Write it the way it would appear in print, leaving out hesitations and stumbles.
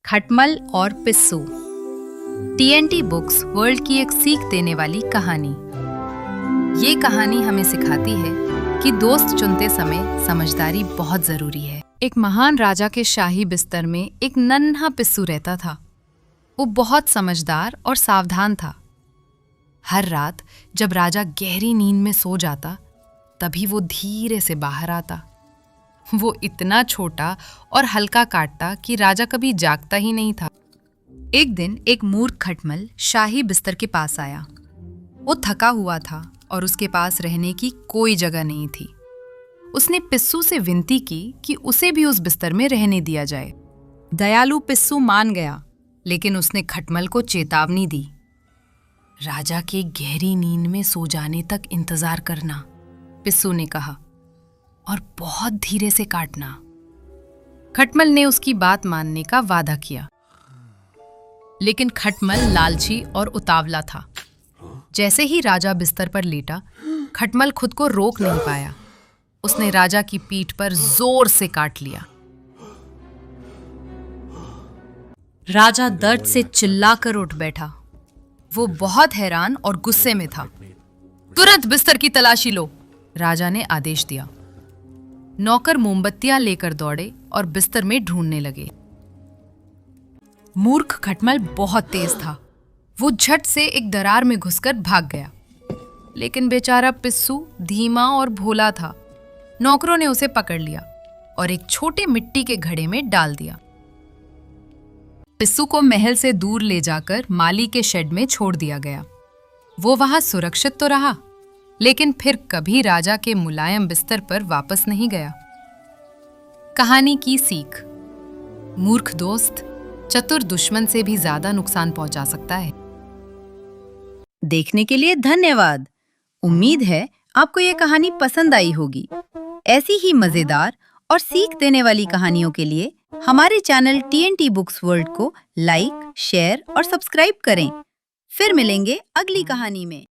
खटमल और पिस्सू। टीएनटी बुक्स वर्ल्ड की एक सीख देने वाली कहानी। ये कहानी हमें सिखाती है कि दोस्त चुनते समय समझदारी बहुत जरूरी है। एक महान राजा के शाही बिस्तर में एक नन्हा पिस्सू रहता था। वो बहुत समझदार और सावधान था। हर रात जब राजा गहरी नींद में सो जाता, तभी वो धीरे से बाहर आता। वो इतना छोटा और हल्का काटता कि राजा कभी जागता ही नहीं था। एक दिन एक मूर्ख खटमल शाही बिस्तर के पास आया। वो थका हुआ था और उसके पास रहने की कोई जगह नहीं थी। उसने पिस्सू से विनती की कि उसे भी उस बिस्तर में रहने दिया जाए। दयालु पिस्सू मान गया, लेकिन उसने खटमल को चेतावनी दी, राजा के गहरी नींद में सो जाने तक इंतजार करना। पिस्सू ने कहा, और बहुत धीरे से काटना। खटमल ने उसकी बात मानने का वादा किया, लेकिन खटमल लालची और उतावला था। जैसे ही राजा बिस्तर पर लेटा, खटमल खुद को रोक नहीं पाया। उसने राजा की पीठ पर जोर से काट लिया। राजा दर्द से चिल्लाकर उठ बैठा। वो बहुत हैरान और गुस्से में था। तुरंत बिस्तर की तलाशी लो, राजा ने आदेश दिया। नौकर मोमबत्तियां लेकर दौड़े और बिस्तर में ढूंढने लगे। मूर्ख खटमल बहुत तेज था। वो झट से एक दरार में घुसकर भाग गया, लेकिन बेचारा पिस्सू धीमा और भोला था। नौकरों ने उसे पकड़ लिया और एक छोटे मिट्टी के घड़े में डाल दिया। पिस्सू को महल से दूर ले जाकर माली के शेड में छोड़ दिया गया। वो वहां सुरक्षित तो रहा, लेकिन फिर कभी राजा के मुलायम बिस्तर पर वापस नहीं गया। कहानी की सीख: मूर्ख दोस्त चतुर दुश्मन से भी ज्यादा नुकसान पहुंचा सकता है। देखने के लिए धन्यवाद। उम्मीद है आपको ये कहानी पसंद आई होगी। ऐसी ही मजेदार और सीख देने वाली कहानियों के लिए हमारे चैनल टीएनटी बुक्स वर्ल्ड को लाइक, शेयर और सब्सक्राइब करें। फिर मिलेंगे अगली कहानी में।